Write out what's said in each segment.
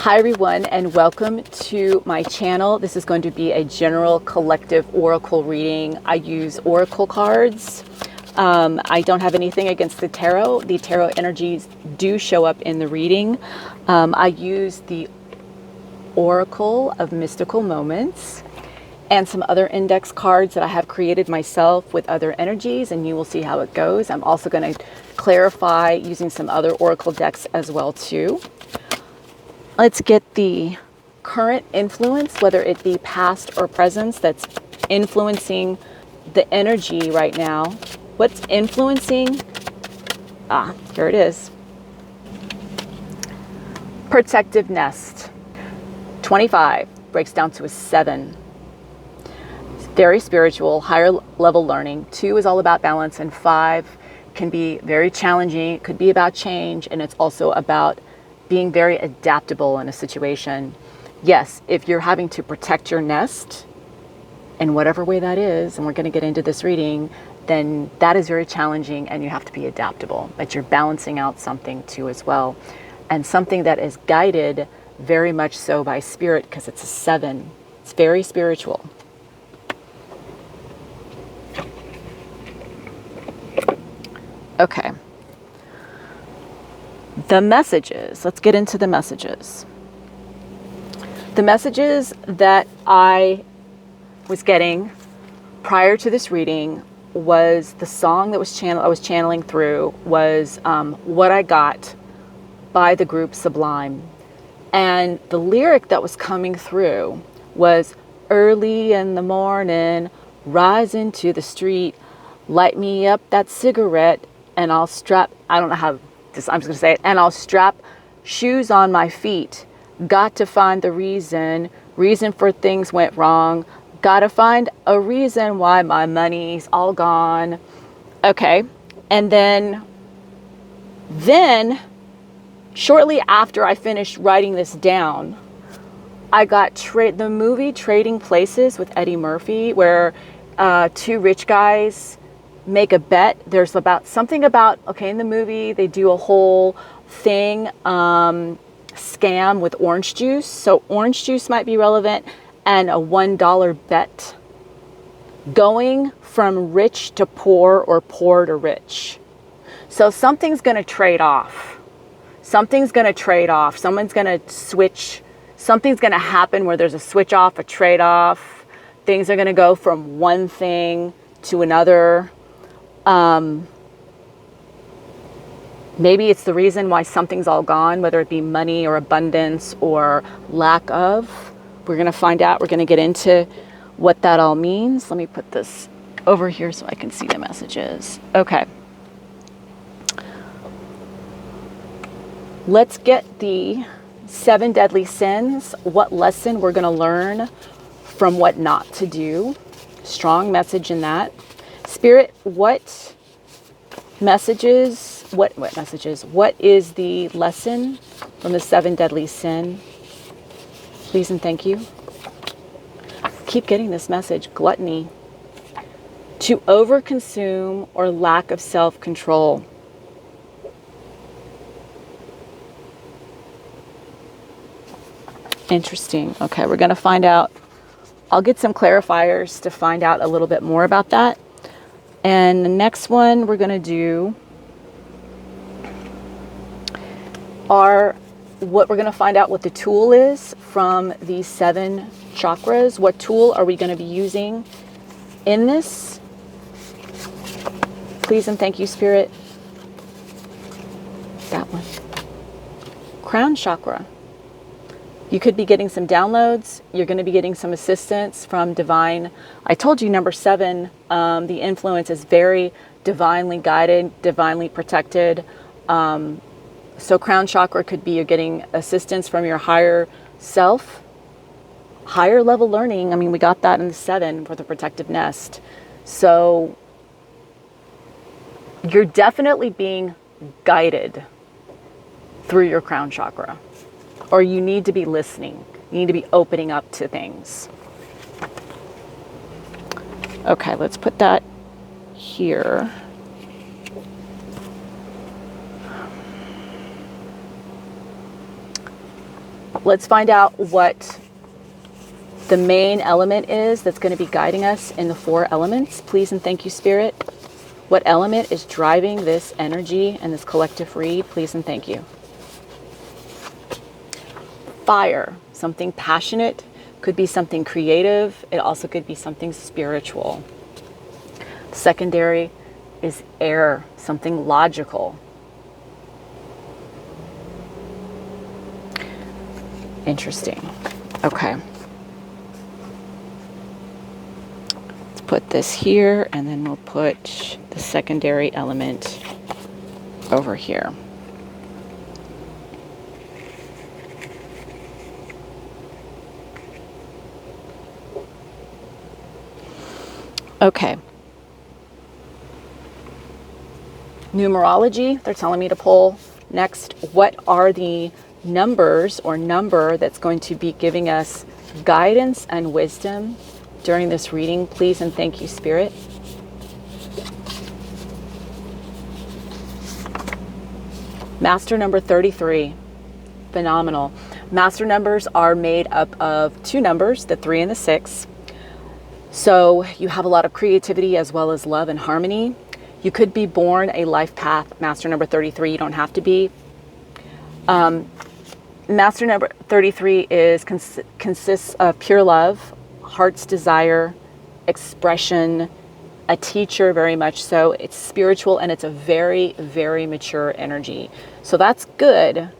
Hi everyone, and welcome to my channel. This is going to be a general collective oracle reading. I use oracle cards. I don't have anything against the tarot. The tarot energies do show up in the reading. I use the Oracle of Mystical Moments and some other index cards that I have created myself with other energies, and you will see how it goes. I'm also going to clarify using some other oracle decks as well too. Let's get the current influence, whether it be past or present, that's influencing the energy right now. What's influencing? Here it is. Protective nest. 25 breaks down to a 7. It's very spiritual, higher level learning. 2 is all about balance, and 5 can be very challenging. It could be about change, and it's also about being very adaptable in a situation. Yes, if you're having to protect your nest in whatever way that is, and we're going to get into this reading, then that is very challenging and you have to be adaptable. But you're balancing out something too as well. And something that is guided very much so by spirit, because it's a 7. It's very spiritual. Okay. The messages, let's get into the messages. The messages that I was getting prior to this reading was the song that I was channeling through was What I Got by the group Sublime. And the lyric that was coming through was, early in the morning, rise into the street, light me up that cigarette, and I'll strap, I don't know how, I'm just going to say it, and I'll strap shoes on my feet. Got to find the reason for things went wrong. Got to find a reason why my money's all gone. Okay. And then shortly after I finished writing this down, I got the movie Trading Places with Eddie Murphy, where 2 rich guys make a bet. There's something about, okay, in the movie, they do a whole thing, scam with orange juice. So orange juice might be relevant, and a $1 bet. Going from rich to poor or poor to rich. So something's going to trade off. Something's going to trade off. Someone's going to switch. Something's going to happen where there's a switch off, a trade off. Things are going to go from one thing to another. Maybe it's the reason why something's all gone, whether it be money or abundance or lack of. We're going to find out. We're going to get into what that all means. Let me put this over here so I can see the messages. Okay. Let's get the 7 deadly sins, what lesson we're going to learn from what not to do. Strong message in that. Spirit, what messages, what is the lesson from the 7 deadly sin? Please and thank you. Keep getting this message. Gluttony. To overconsume or lack of self-control. Interesting. Okay, we're going to find out. I'll get some clarifiers to find out a little bit more about that. And the next one we're going to do what we're going to find out what the tool is from the 7 chakras. What tool are we going to be using in this? Please and thank you, Spirit. That one. Crown chakra. You could be getting some downloads. You're going to be getting some assistance from divine. I told you number 7, the influence is very divinely guided, divinely protected. So crown chakra could be you're getting assistance from your higher self, higher level learning. I mean, we got that in the 7 for the protective nest. So you're definitely being guided through your crown chakra. Or you need to be listening. You need to be opening up to things. Okay, let's put that here. let's find out what the main element is that's going to be guiding us in the 4 elements. Please and thank you, Spirit. What element is driving this energy and this collective read? Please and thank you. Fire, something passionate, could be something creative. It also could be something spiritual. Secondary is air, something logical. Interesting. Okay. Let's put this here, and then we'll put the secondary element over here. Okay. Numerology, they're telling me to pull. Next, what are the numbers or number that's going to be giving us guidance and wisdom during this reading? Please and thank you, Spirit. Master number 33. Phenomenal. Master numbers are made up of 2 numbers, the 3 and the 6. So you have a lot of creativity as well as love and harmony. You could be born a life path master number 33. You don't have to be. Master number 33 consists of pure love, heart's desire, expression, a teacher very much so. It's spiritual and it's a very, very mature energy. So that's good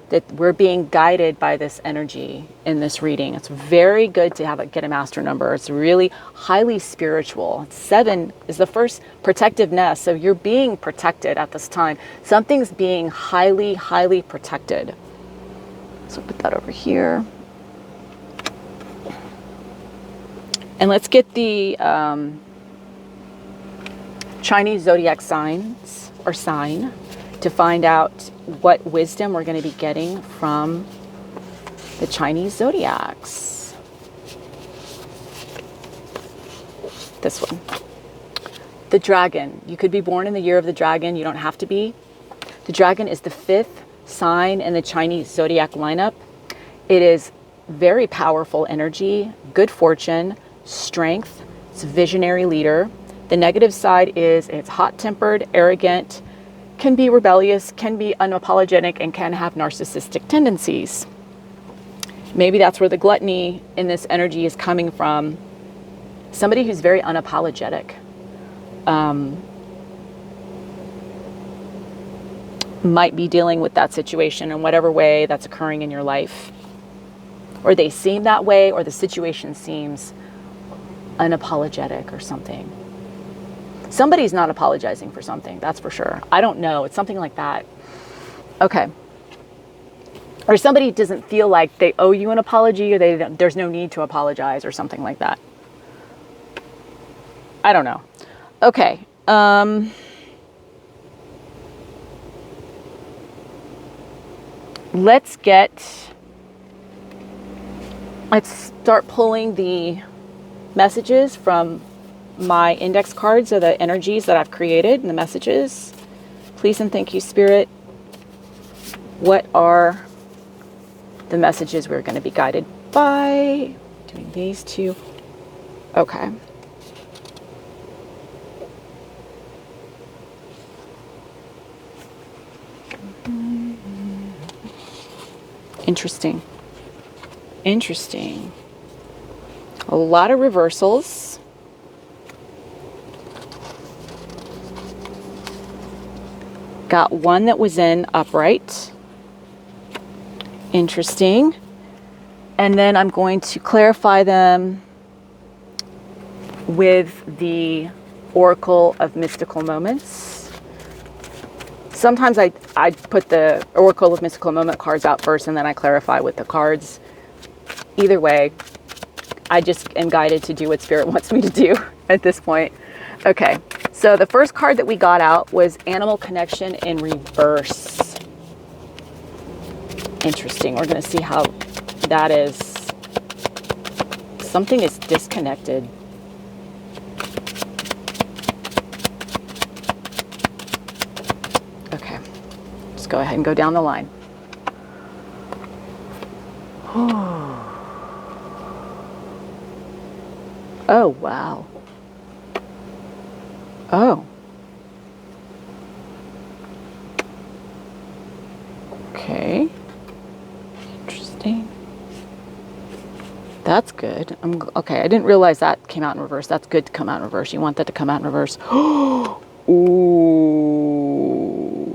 that we're being guided by this energy in this reading. It's very good to get a master number. It's really highly spiritual. 7 is the first protective nest. So you're being protected at this time. Something's being highly, highly protected. So put that over here. And let's get the Chinese zodiac signs or sign to find out what wisdom we're going to be getting from the Chinese zodiacs. This one. The dragon. You could be born in the year of the dragon. You don't have to be. The dragon is the 5th sign in the Chinese zodiac lineup. It is very powerful energy, good fortune, strength. It's a visionary leader. The negative side is it's hot-tempered, arrogant, can be rebellious, can be unapologetic, and can have narcissistic tendencies. Maybe that's where the gluttony in this energy is coming from. Somebody who's very unapologetic. Might be dealing with that situation in whatever way that's occurring in your life. Or they seem that way, or the situation seems unapologetic or something. Somebody's not apologizing for something, that's for sure. I don't know. It's something like that. Okay. Or somebody doesn't feel like they owe you an apology, or there's no need to apologize or something like that. I don't know. Okay. Let's start pulling the messages from my index cards, or the energies that I've created and the messages. Please and thank you, Spirit. What are the messages we're going to be guided by? Doing these 2. Okay. Interesting. Interesting. A lot of reversals. Got one that was in upright. Interesting. And then I'm going to clarify them with the Oracle of Mystical Moments. Sometimes I put the Oracle of Mystical Moment cards out first, and then I clarify with the cards. Either way, I just am guided to do what Spirit wants me to do at this point. Okay, so the first card that we got out was Animal Connection in reverse. Interesting. We're going to see how that is. Something is disconnected. Okay, let's go ahead and go down the line. Oh, wow. Oh. Okay. Interesting. That's good. Okay, I didn't realize that came out in reverse. That's good to come out in reverse. You want that to come out in reverse. Ooh,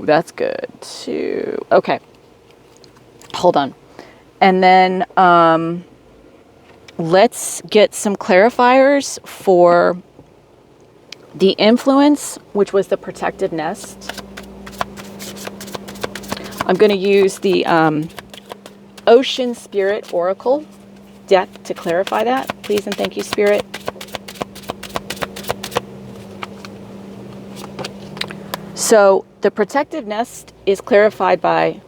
that's good too. Okay. Hold on. And then let's get some clarifiers for the influence, which was the protected nest. I'm going to use the Ocean Spirit Oracle deck to clarify that. Please and thank you, Spirit. So the protective nest is clarified by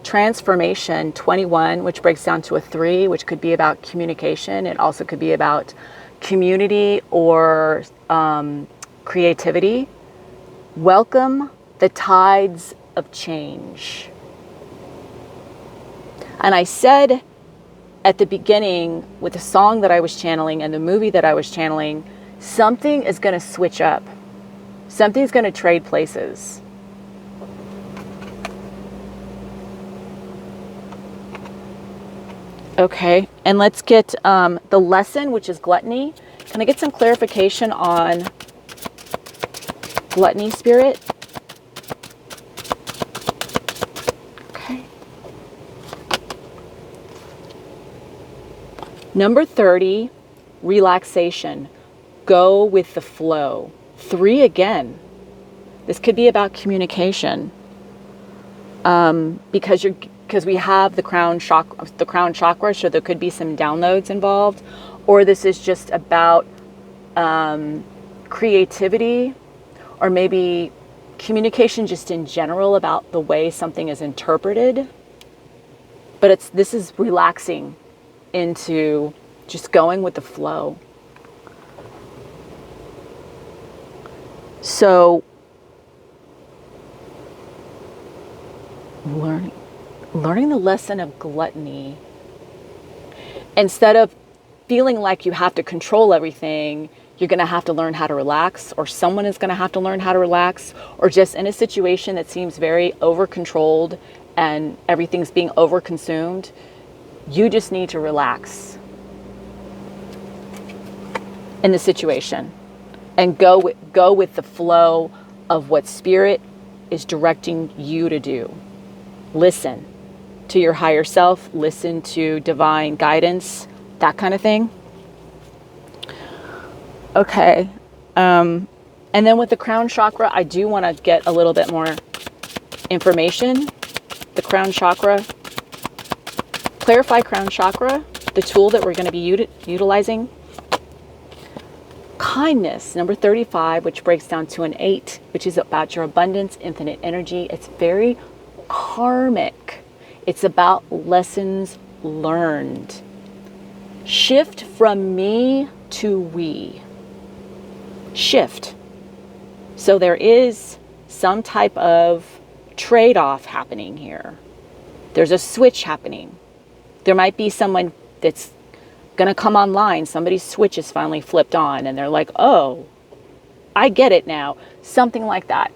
transformation 21, which breaks down to a 3, which could be about communication. It also could be about community or creativity. Welcome the tides of change. And I said at the beginning with the song that I was channeling and the movie that I was channeling, something is going to switch up. Something's going to trade places. Okay, and let's get the lesson, which is gluttony. Can I get some clarification on gluttony, Spirit? Okay. Number 30, relaxation. Go with the flow. 3 again. This could be about communication. Because we have the crown chakra, so there could be some downloads involved, or this is just about creativity, or maybe communication just in general about the way something is interpreted. But this is relaxing into just going with the flow. So learning the lesson of gluttony, instead of feeling like you have to control everything, you're going to have to learn how to relax, or someone is going to have to learn how to relax, or just in a situation that seems very over controlled and everything's being over consumed, you just need to relax in the situation and go with the flow of what Spirit is directing you to do. Listen to your higher self, listen to divine guidance, that kind of thing. Okay. And then with the crown chakra, I do want to get a little bit more information. The crown chakra. Clarify crown chakra, the tool that we're going to be utilizing. Kindness, number 35, which breaks down to an 8, which is about your abundance, infinite energy. It's very karmic. It's about lessons learned. Shift from me to we. Shift. So there is some type of trade-off happening here. There's a switch happening. There might be someone that's going to come online. Somebody's switch is finally flipped on and they're like, oh, I get it now. Something like that.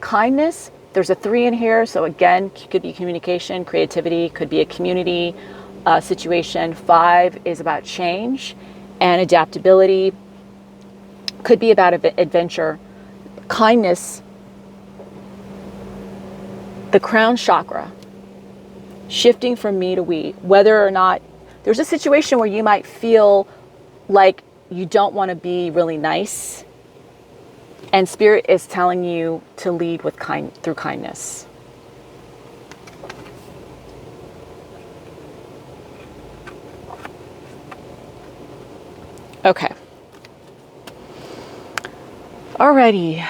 Kindness, there's a 3 in here. So again, could be communication, creativity, could be a community situation. 5 is about change and adaptability. Could be about adventure. Kindness, the crown chakra, shifting from me to we. Whether or not there's a situation where you might feel like you don't want to be really nice, and Spirit is telling you to lead with through kindness. Okay. Alrighty.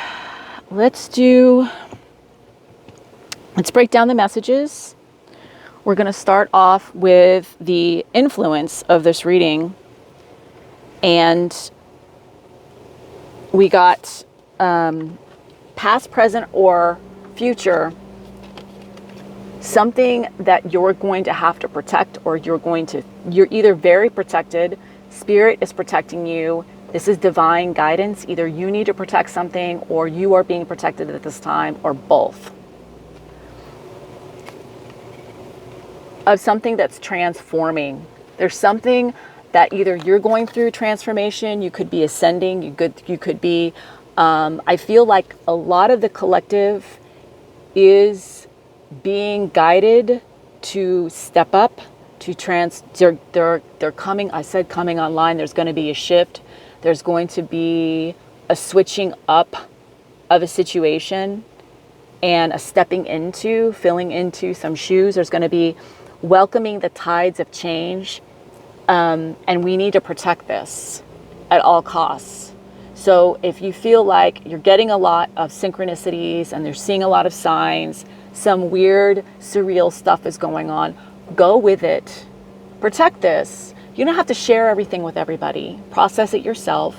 Let's break down the messages. We're going to start off with the influence of this reading. And we got past, present, or future something that you're going to have to protect, or you're either very protected, spirit is protecting you. This is divine guidance. Either you need to protect something or you are being protected at this time, or both. Of something that's transforming. There's something that either you're going through transformation, you could be ascending, you could be, I feel like a lot of the collective is being guided to step up, they're coming, I said coming online, there's going to be a shift, there's going to be a switching up of a situation and a stepping into, filling into some shoes. There's going to be welcoming the tides of change, and we need to protect this at all costs. So if you feel like you're getting a lot of synchronicities and you're seeing a lot of signs, some weird, surreal stuff is going on, go with it. Protect this. You don't have to share everything with everybody. Process it yourself.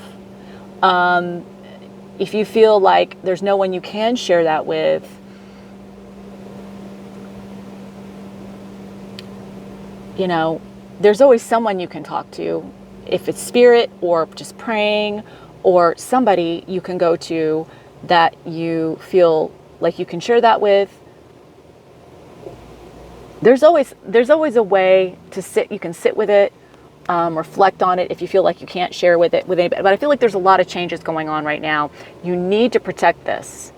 If you feel like there's no one you can share that with, you know, there's always someone you can talk to. If it's spirit or just praying, or somebody you can go to that you feel like you can share that with. There's always a way to sit. You can sit with it, reflect on it if you feel like you can't share with it with anybody. But I feel like there's a lot of changes going on right now. You need to protect this.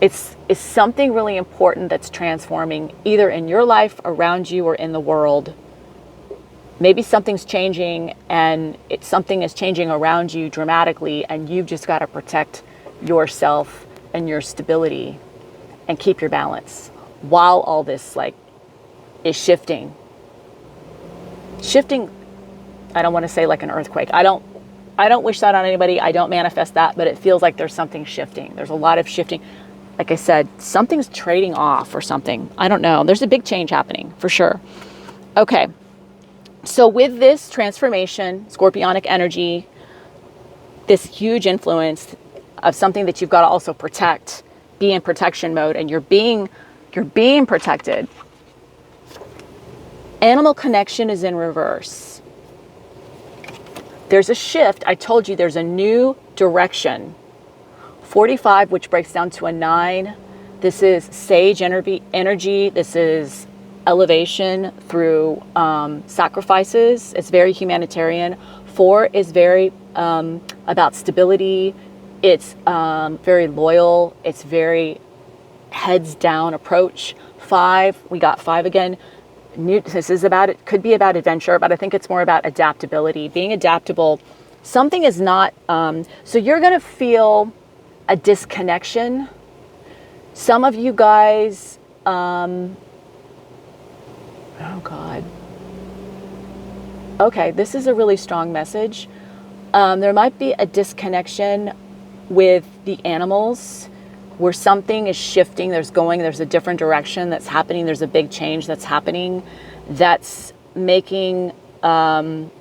It's something really important that's transforming either in your life, around you, or in the world. Maybe something's changing and something is changing around you dramatically, and you've just got to protect yourself and your stability and keep your balance while all this is shifting. I don't want to say like an earthquake. I don't wish that on anybody. I don't manifest that, but it feels like there's something shifting. There's a lot of shifting. Like I said, something's trading off or something. I don't know. There's a big change happening for sure. Okay. So with this transformation, scorpionic energy, this huge influence of something that you've got to also protect, be in protection mode, and you're being protected. Animal connection is in reverse. There's a shift. I told you there's a new direction. 45, which breaks down to a 9. This is sage energy. This is elevation through sacrifices. It's very humanitarian. 4 is very about stability. It's very loyal. It's very heads down approach. 5, we got 5 again. This is about, it could be about adventure, but I think it's more about adaptability, being adaptable. Something is not, so you're going to feel a disconnection. Some of you guys, oh God. Okay, this is a really strong message. There might be a disconnection with the animals where something is shifting. There's a different direction that's happening. There's a big change that's happening that's making, that's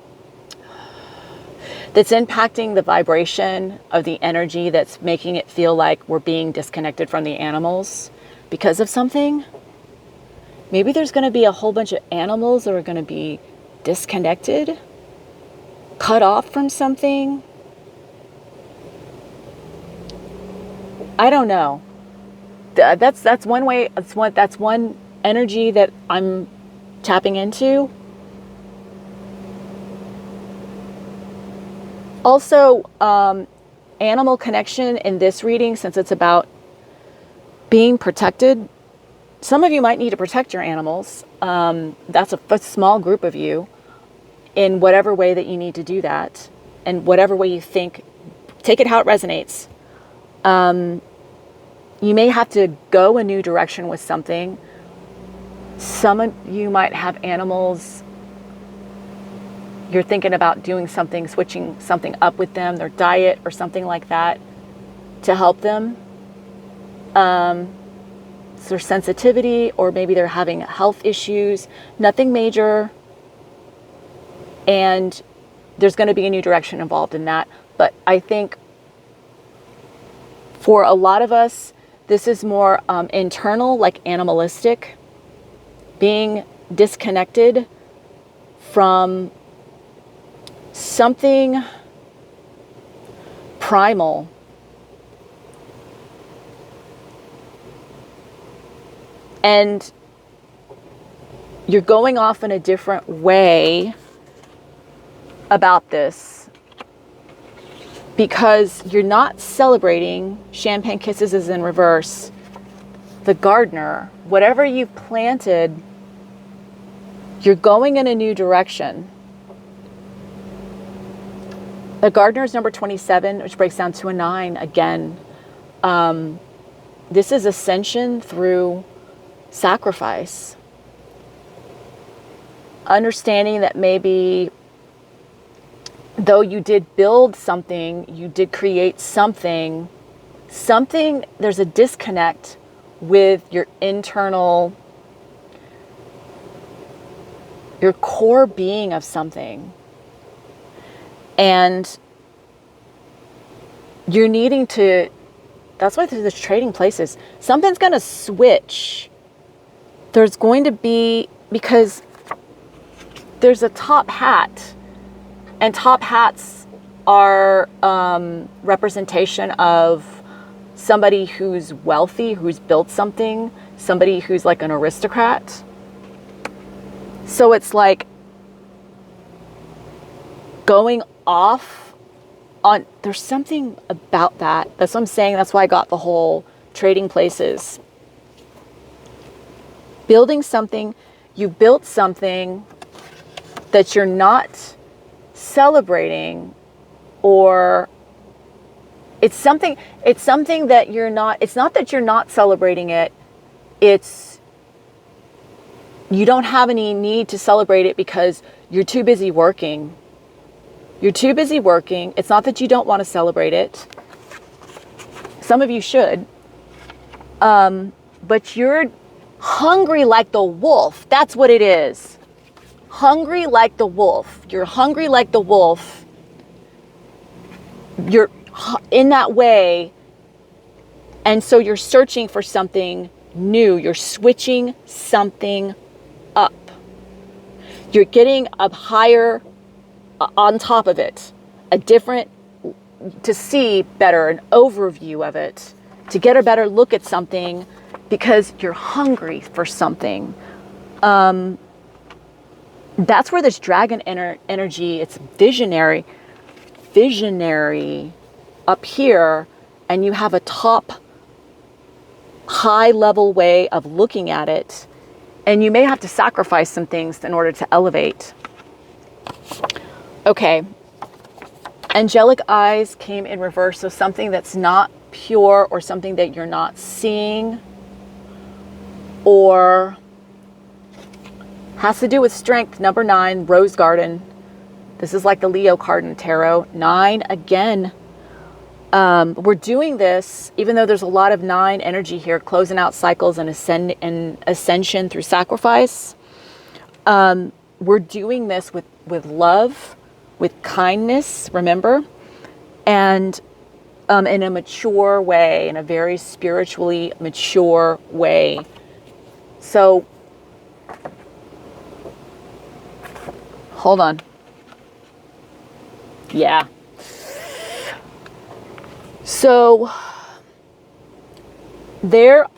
impacting the vibration of the energy, that's making it feel like we're being disconnected from the animals because of something. Maybe there's going to be a whole bunch of animals that are going to be disconnected, cut off from something. I don't know. That's one way. That's one energy that I'm tapping into. Also, animal connection in this reading, since it's about being protected. Some of you might need to protect your animals. That's a small group of you, in whatever way that you need to do that, and whatever way you think. Take it how it resonates. You may have to go a new direction with something. Some of you might have animals. You're thinking about doing something, switching something up with them, their diet or something like that to help them. It's their sensitivity, or maybe they're having health issues. Nothing major. And there's going to be a new direction involved in that. But I think for a lot of us, this is more internal, like animalistic. being disconnected from something primal. And you're going off in a different way about this because you're not celebrating. Champagne Kisses is in reverse. The gardener, whatever you planted, you're going in a new direction. The gardener is number 27, which breaks down to a 9 again. This is ascension through sacrifice. Understanding that maybe though you did build something, you did create something, there's a disconnect with your internal, your core being of something. And you're needing to, that's why there's trading places. Something's going to switch. There's going to be, because there's a top hat, and top hats are representation of somebody who's wealthy, who's built something, somebody who's like an aristocrat. So it's like going off on, there's something about that. That's what I'm saying. That's why I got the whole trading places. Building something, you built something that you're not celebrating, or it's something that you're not, it's not that you're not celebrating it, it's you don't have any need to celebrate it because you're too busy working. You're too busy working. It's not that you don't want to celebrate it. Some of you should. But you're hungry like the wolf. That's what it is. Hungry like the wolf. You're hungry like the wolf. You're in that way. And so you're searching for something new. You're switching something up. You're getting up higher on top of it, a different, to see better, an overview of it, to get a better look at something because you're hungry for something. That's where this dragon energy, it's visionary up here, and you have a top high level way of looking at it, and you may have to sacrifice some things in order to elevate. Okay, angelic eyes came in reverse, so something that's not pure, or something that you're not seeing, or has to do with strength. Number 9, Rose Garden. This is like the Leo card in tarot. 9 again. We're doing this, even though there's a lot of 9 energy here, closing out cycles and ascension through sacrifice. We're doing this with love, with kindness, remember, and in a mature way, in a very spiritually mature way. So, hold on. Yeah. So, there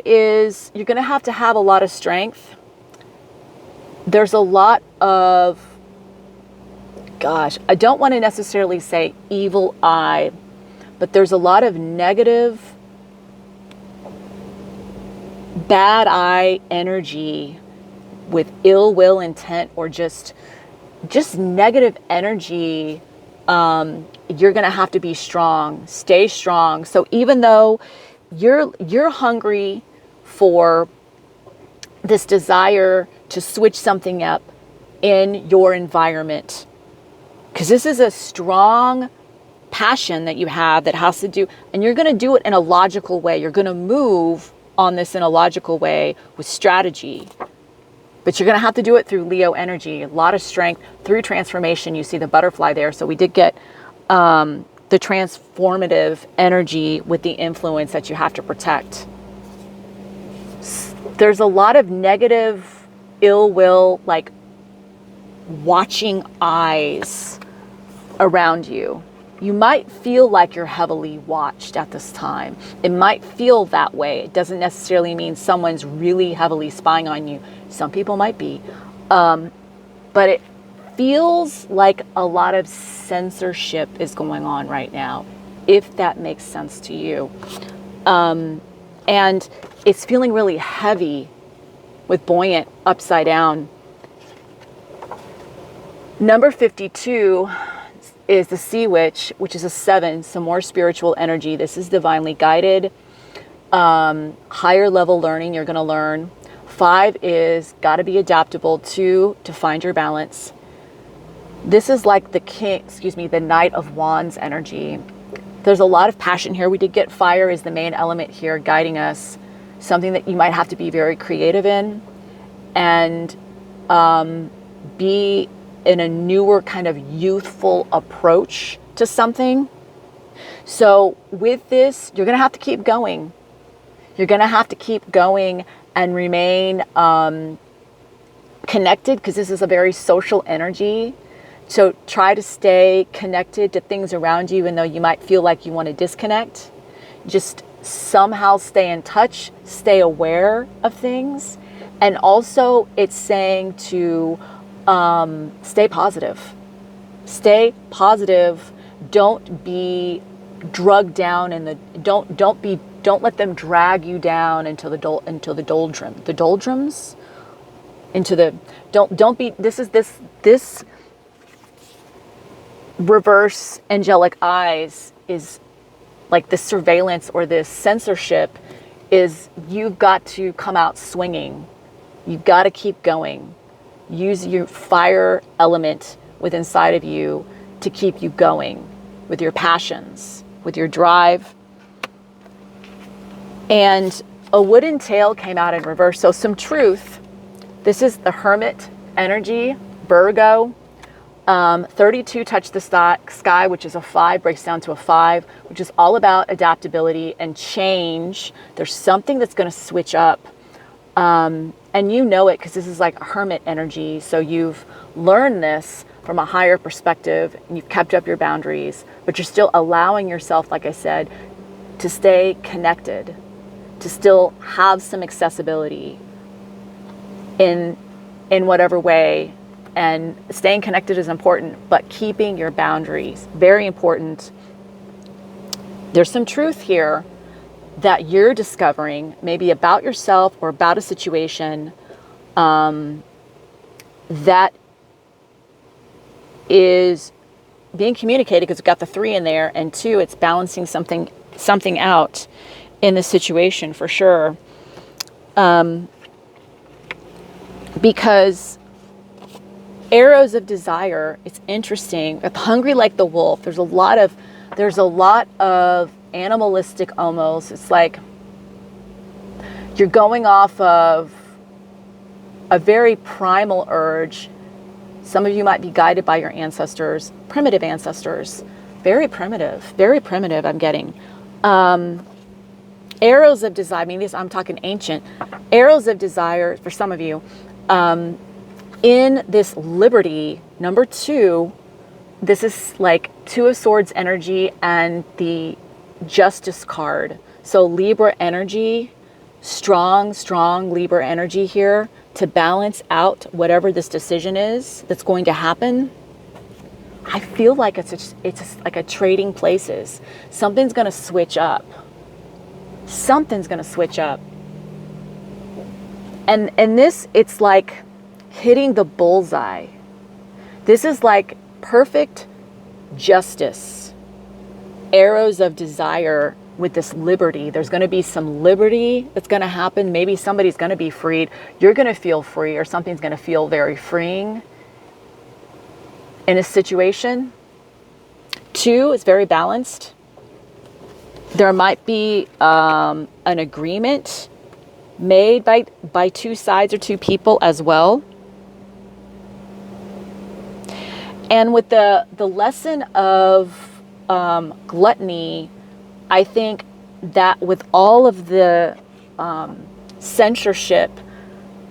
is, you're going to have a lot of strength. There's a lot of, gosh, I don't want to necessarily say evil eye, but there's a lot of negative, bad eye energy with ill will intent, or just negative energy. You're going to have to be strong, stay strong. So even though you're hungry for this desire to switch something up in your environment, because this is a strong passion that you have that has to do, and you're going to do it in a logical way. You're going to move on this in a logical way with strategy, but you're going to have to do it through Leo energy, a lot of strength through transformation. You see the butterfly there. So we did get the transformative energy with the influence that you have to protect. there's a lot of negative ill will, like watching eyes around you. You might feel like you're heavily watched at this time. It might feel that way. It doesn't necessarily mean someone's really heavily spying on you. Some people might be. But it feels like a lot of censorship is going on right now, if that makes sense to you. And it's feeling really heavy with buoyant upside down. Number 52 is the Sea Witch, which is a 7, some more spiritual energy. This is divinely guided, higher level learning you're going to learn. 5 is got to be adaptable. 2, to find your balance. This is like the Knight of Wands energy. There's a lot of passion here. We did get fire as the main element here guiding us, something that you might have to be very creative in and be in a newer kind of youthful approach to something. So with this, you're going to have to keep going. You're going to have to keep going and remain connected, because this is a very social energy. So try to stay connected to things around you, even though you might feel like you want to disconnect. Just somehow stay in touch, stay aware of things. And also it's saying to stay positive. Stay positive. Don't be drugged down in the don't let them drag you down into the doldrums. Don't be this reverse angelic eyes is like this surveillance or this censorship is you've got to come out swinging. You've got to keep going. Use your fire element within inside of you to keep you going with your passions, with your drive. And a wooden tail came out in reverse. So some truth. This is the Hermit energy, Virgo. 32 touch the sky, which is a 5, breaks down to a 5, which is all about adaptability and change. There's something that's going to switch up. And you know it because this is like a hermit energy. So you've learned this from a higher perspective and you've kept up your boundaries, but you're still allowing yourself, like I said, to stay connected, to still have some accessibility in whatever way. And staying connected is important, but keeping your boundaries, very important. There's some truth here that you're discovering, maybe about yourself or about a situation that is being communicated, because we've got the 3 in there, and 2, it's balancing something out in the situation for sure. Because arrows of desire, it's interesting. Hungry like the wolf. There's a lot of animalistic almost. It's like you're going off of a very primal urge. Some of you might be guided by your ancestors, primitive ancestors. Very primitive I'm getting. Arrows of desire, I mean, I'm talking ancient. Arrows of desire for some of you. In this liberty, number 2, this is like 2 of Swords energy and the Justice card. So Libra energy, strong Libra energy here to balance out whatever this decision is that's going to happen. I feel like it's like a trading places. Something's going to switch up. And this, it's like hitting the bullseye. This is like perfect justice. Arrows of desire with this liberty. There's going to be some liberty that's going to happen. Maybe somebody's going to be freed. You're going to feel free, or something's going to feel very freeing in a situation. 2 is very balanced. There might be an agreement made by 2 sides or 2 people as well. And with the lesson of gluttony, I think that with all of the censorship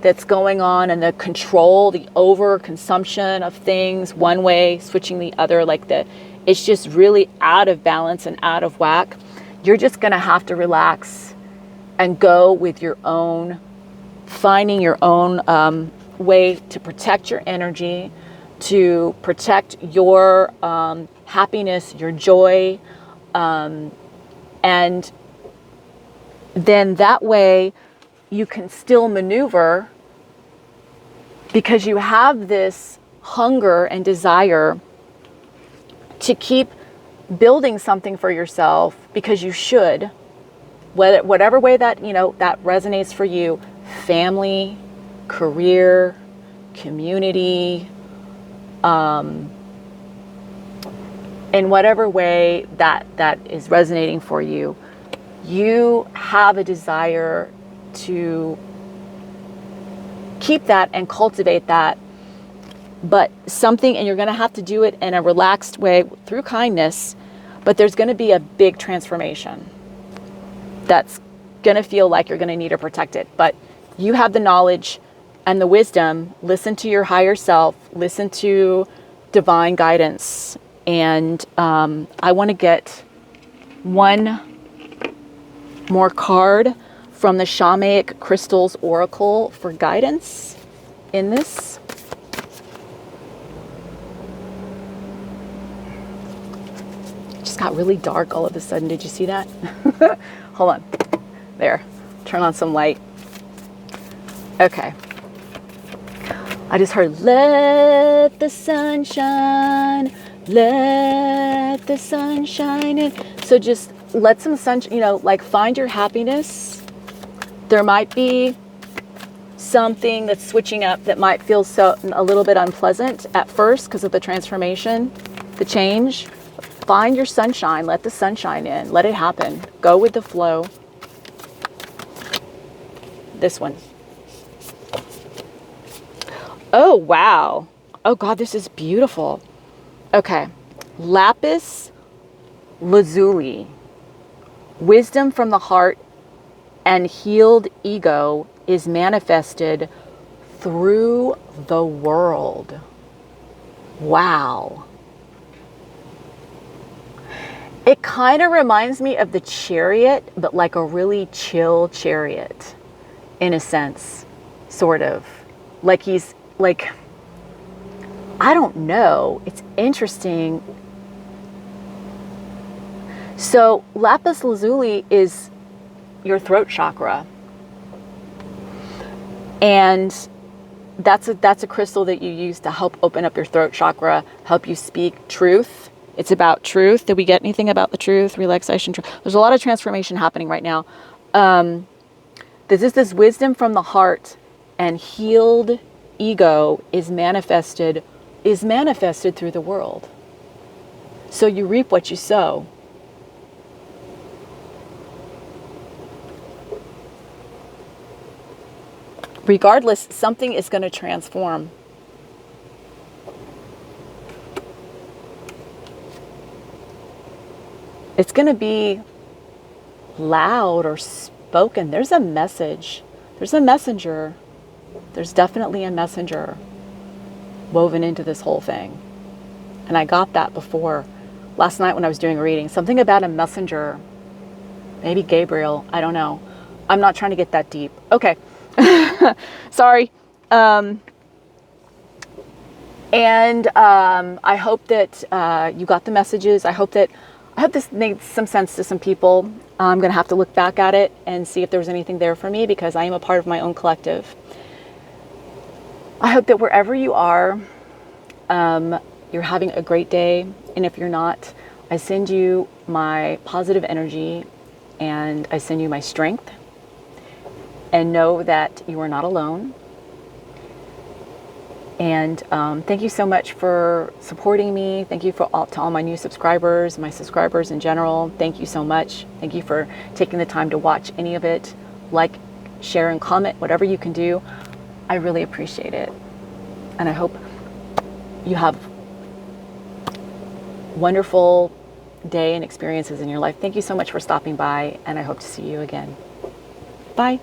that's going on, and the control, the over consumption of things one way, switching the other, it's just really out of balance and out of whack. You're just going to have to relax and go with your own, finding your own way to protect your energy, to protect your happiness, your joy, and then that way you can still maneuver, because you have this hunger and desire to keep building something for yourself, because you should, whatever way that, that resonates for you, family, career, community, in whatever way that is resonating for you, you have a desire to keep that and cultivate that, but and you're going to have to do it in a relaxed way through kindness, but there's going to be a big transformation that's going to feel like you're going to need to protect it. But you have the knowledge and the wisdom. Listen to your higher self, listen to divine guidance. And I want to get one more card from the Shamanic Crystals Oracle for guidance in this. It just got really dark all of a sudden. Did you see that? Hold on. There. Turn on some light. Okay. I just heard, let the sun shine, let the sun shine in. So just let some sun, find your happiness. There might be something that's switching up that might feel a little bit unpleasant at first because of the transformation, the change. Find your sunshine, let the sunshine in, let it happen. Go with the flow. This one. Oh, wow. Oh God, this is beautiful. Okay. Lapis lazuli. Wisdom from the heart and healed ego is manifested through the world. Wow. It kind of reminds me of the Chariot, but like a really chill chariot, in a sense, sort of. Like he's like, I don't know. It's interesting. So lapis lazuli is your throat chakra. And that's a crystal that you use to help open up your throat chakra, help you speak truth. It's about truth. Did we get anything about the truth, relaxation? There's a lot of transformation happening right now. This wisdom from the heart and healed ego is manifested through the world. So you reap what you sow. Regardless, something is going to transform. It's going to be loud or spoken. There's a message. There's a messenger. There's definitely a messenger woven into this whole thing. And I got that before. Last night when I was doing a reading. Something about a messenger. Maybe Gabriel. I don't know. I'm not trying to get that deep. Okay. Sorry. I hope that you got the messages. I hope this made some sense to some people. I'm going to have to look back at it and see if there's anything there for me, because I am a part of my own collective. I hope that wherever you are, you're having a great day. And if you're not, I send you my positive energy and I send you my strength. And know that you are not alone. And thank you so much for supporting me. Thank you to all my new subscribers, my subscribers in general. Thank you so much. Thank you for taking the time to watch any of it. Like, share, and comment, whatever you can do. I really appreciate it. And I hope you have wonderful day and experiences in your life. Thank you so much for stopping by, and I hope to see you again. Bye.